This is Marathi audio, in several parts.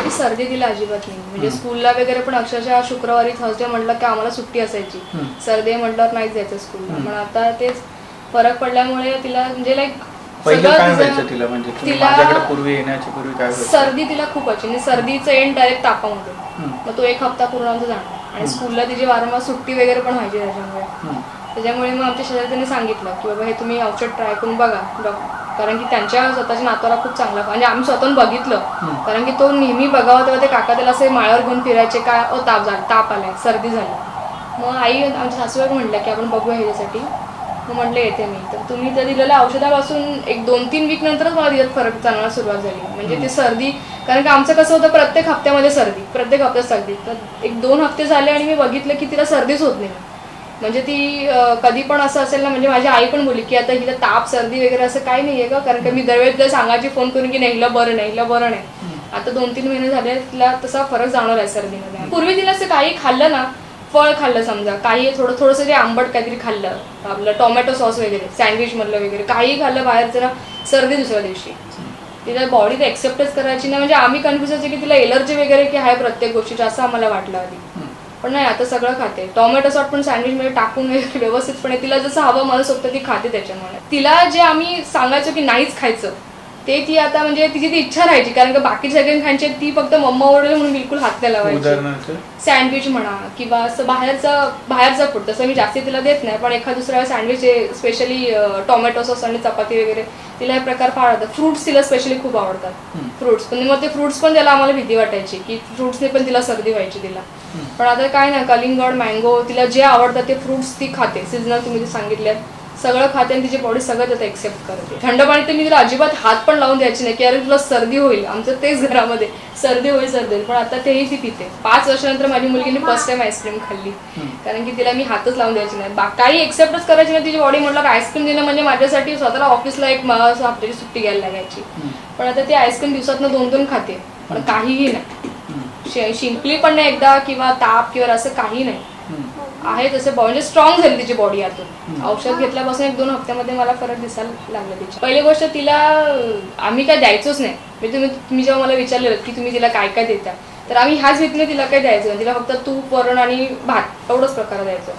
कधी सर्दी तिला अजिबात नाही. म्हणजे स्कूलला वगैरे पण अक्षरशः शुक्रवारी थर्सडे म्हटलं की आम्हाला सुट्टी असायची. सर्दी म्हटल्यावर नाहीच जायचं स्कूलला. पण आता तेच फरक पडल्यामुळे तिला म्हणजे लाईक सर्दी तिला खूप व्हायची आणि सर्दीचं एंड डायरेक्ट तापामध्ये. मग तो एक हप्ता पूर्ण आमचा जाणार आणि स्कूलला तिची वारंवार सुट्टी वगैरे पण व्हायची त्याच्यामुळे मग आमच्या शेजारी सांगितलं की बाबा हे तुम्ही औषध ट्राय करून बघा कारण की त्यांच्या स्वतःच्या नातवाला खूप चांगला म्हणजे आम्ही स्वतःहून बघितलं कारण की तो नेहमी बघावा तेव्हा ते काका त्याला असे माळावर घेऊन फिरायचे का ताप आलाय सर्दी झाली. मग आई आमच्या सासूबाई म्हटलं की आपण बघूया ह्याच्यासाठी. मग म्हटलं येते मी. तर तुम्ही त्या दिलेल्या औषधापासून एक 2-3 वीक नंतरच मला तिच्यात फरक जाणवायला सुरुवात झाली. म्हणजे ती सर्दी कारण की आमचं कसं होतं प्रत्येक हप्त्यामध्ये सर्दी प्रत्येक हप्त्यात सर्दी. तर 1-2 हप्ते झाले आणि मी बघितलं की तिला सर्दीच होत नाही. म्हणजे ती कधी पण असं असेल ना म्हणजे माझी आई पण बोलली की आता हिला ताप सर्दी वगैरे असं काही नाहीये का कारण की मी दरवेळेस सांगायची फोन करून की नाही हिला बरं नाही. आता 2-3 महिने झाले तिला तसा फरक जाणवला आहे सर्दीमध्ये. पूर्वी तिला असं काही खाल्लं ना फळ खाल्लं समजा काही थोडंसं ते आंबट काहीतरी खाल्लं आपलं टोमॅटो सॉस वगैरे सँडविच मधलं वगैरे काही खाल्लं बाहेरचं ना सर्दी दुसऱ्या दिवशी. तिला बॉडी एक्सेप्टच करायची ना म्हणजे आम्ही कन्फ्युज होतो की तिला एलर्जी वगैरे की आहे प्रत्येक गोष्टीची असं आम्हाला वाटलं आधी. पण नाही आता सगळं खाते. टोमॅटो सॉस पण सँडविच मध्ये टाकून वगैरे व्यवस्थितपणे तिला जसं हवं मला सोबत ती खाते. त्याच्यामुळे तिला जे आम्ही सांगायचो की नाहीच खायचं ते ती आता म्हणजे तिची ती इच्छा राहायची कारण की बाकी सगळे खायचे ती फक्त मम्मा ओरडले म्हणून बिलकुल हात नाही लावायची. सँडविच म्हणा किंवा असं बाहेरचं फूड तसं मी जास्ती तिला देत नाही पण एखाद दुसऱ्या सँडविच स्पेशली टोमॅटो सॉस आणि चपाती वगैरे तिला हे प्रकार फार आवडतात. फ्रुट्स तिला स्पेशली खूप आवडतात. फ्रुट्स पण मग ते फ्रुट्स पण त्याला आम्हाला भीती वाटायची की फ्रुट्सने पण तिला सर्दी व्हायची तिला. पण आता काय नाही कलिंगड मँगो तिला जे आवडतात ते फ्रुट्स ती खाते. सीजनल तुम्ही ते सांगितले सगळं खाते आणि तिची बॉडी सगळं त्याचा एक्सेप्ट करते. थंड पाणी तर मी तिला अजिबात हात पण लावून द्यायची नाही की अरे तुला सर्दी होईल. आमचं तेच घरामध्ये सर्दी होईल पण आता तेही ती पिते. 5 वर्षानंतर माझी मुलगीने फर्स्ट टाइम आईस्क्रीम खाल्ली कारण की तिला मी हातच लावून द्यायची नाही काही एक्सेप्टच करायची नाही तिची बॉडी. म्हटलं आईस्क्रीम देणं म्हणजे माझ्यासाठी स्वतःला ऑफिसला एक हप्त्याची सुट्टी घ्यायला लागायची. पण आता ती आईस्क्रीम दिवसातनं 2-2 खाते पण काहीही नाही शिंपली पण नाही एकदा किंवा ताप किंवा असं काही नाही आहे तसं म्हणजे स्ट्रॉंग झाली तिची बॉडी आतून. औषध घेतल्यापासून 1-2 हप्त्यामध्ये मला फरक दिसायला लागला तिची. पहिली गोष्ट तिला आम्ही काय द्यायचोच नाही. म्हणजे तुम्ही जेव्हा मला विचारलेलं की तुम्ही तिला काय काय देता तर आम्ही ह्याच भीतीने तिला काय द्यायचं नाही. तिला फक्त तूप वरण आणि भात एवढंच प्रकार द्यायचं.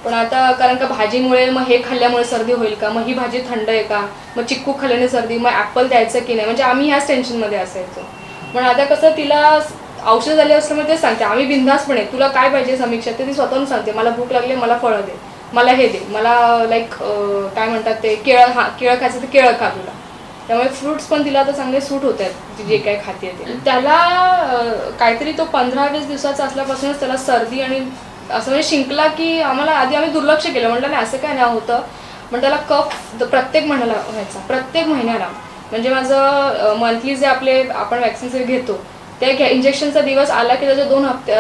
पण आता कारण का भाजीमुळे मग हे खाल्ल्यामुळे सर्दी होईल का मग ही भाजी थंड आहे का मग चिक्कू खाल्ल्याने सर्दी मग ऍपल द्यायचं की नाही म्हणजे आम्ही ह्याच टेन्शनमध्ये असायचो. पण आता कसं तिला औषध झाले असल्यामुळे ते सांगते आम्ही बिनधास्तपणे तुला काय पाहिजे समीक्षा ते ती स्वतःहून सांगते. मला भूक लागली मला फळं दे मला हे दे मला लाईक काय म्हणतात ते केळं खायचं तर केळं खा तुला. त्यामुळे फ्रुट्स पण तिला आता चांगले सूट होत आहेत जे काही खाते ते. त्याला काहीतरी तो 15-20 दिवसाचा असल्यापासूनच त्याला सर्दी आणि असं म्हणजे शिंकला की आम्हाला आधी आम्ही दुर्लक्ष केलं. म्हटलं नाही असं काय नाही होतं. पण त्याला कफ प्रत्येक महिन्याला व्हायचा प्रत्येक महिन्याला. म्हणजे माझं मंथली जे आपण वॅक्सिन घेतो त्या इंजेक्शनचा दिवस आला की त्याच्या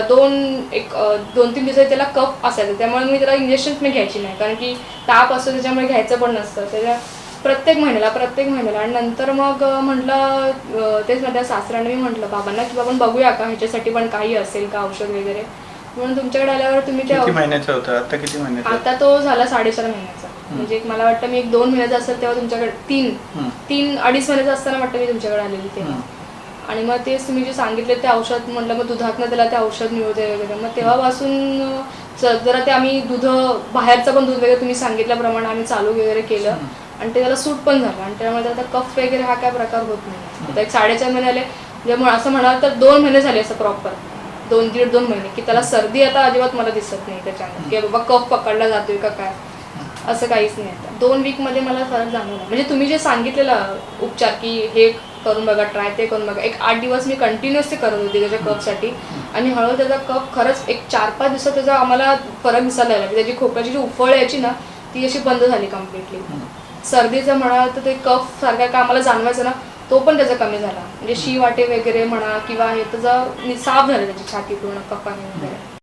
2-3 दिवसात त्याला कफ असायचं. त्यामुळे मी त्याला इंजेक्शन मी घ्यायची नाही कारण की ताप असतो त्याच्यामुळे घ्यायचं पण नसतं. त्याच्या प्रत्येक महिन्याला आणि नंतर मग म्हटलं तेच माझ्या सासऱ्याने मी म्हटलं बाबांना की आपण बघूया का ह्याच्यासाठी पण काही असेल का औषध वगैरे म्हणून तुमच्याकडे आल्यावर तुम्ही किती महिन्याचा होता आता किती महिन्याचा आता तो झाला 4.5 महिन्याचा. म्हणजे मला वाटतं मी 1-2 महिन्याचा असेल तेव्हा तुमच्याकडे 3-2.5 महिन्याचा असताना वाटतं मी तुमच्याकडे आलेली तेव्हा. आणि मग तेच तुम्ही जे सांगितले ते औषध म्हटलं मग दुधातनं त्याला ते औषध मिळते वगैरे मग तेव्हापासून जरा ते आम्ही बाहेरचं पण दूध वगैरे तुम्ही सांगितल्याप्रमाणे आम्ही चालू वगैरे केलं आणि ते त्याला सूट पण झालं आणि त्यामुळे आता कफ वगैरे हा काय प्रकार होत नाही. आता 4.5 महिने आले म्हणजे असं म्हणाल तर 2 महिने झाले असं प्रॉपर 2-2.5 महिने की त्याला सर्दी आता अजिबात मला दिसत नाही त्याच्यामध्ये की बाबा कफ पकडला जातोय का काय असं काहीच नाही. आता 2 वीकमध्ये मला फरक जाणवला. म्हणजे तुम्ही जे सांगितलेलं उपचार की हे करून बघा ट्राय ते करून बघा एक 8 दिवस मी कंटिन्युअसली करत होती त्याच्या कफसाठी आणि हळूहळू त्याचा कफ खरंच एक 4-5 दिवसात त्याचा आम्हाला फरक दिसायला लागला. त्याची खोकल्याची जी उफळ यायची ना ती अशी बंद झाली कम्प्लिटली. सर्दीचं म्हणा तर ते कफ सारखा का आम्हाला जाणवायचं ना तो पण त्याचा कमी झाला. म्हणजे शी वाटे वगैरे म्हणा किंवा हे त्याचा साफ झालं त्याची छाती पूर्ण कफाने वगैरे.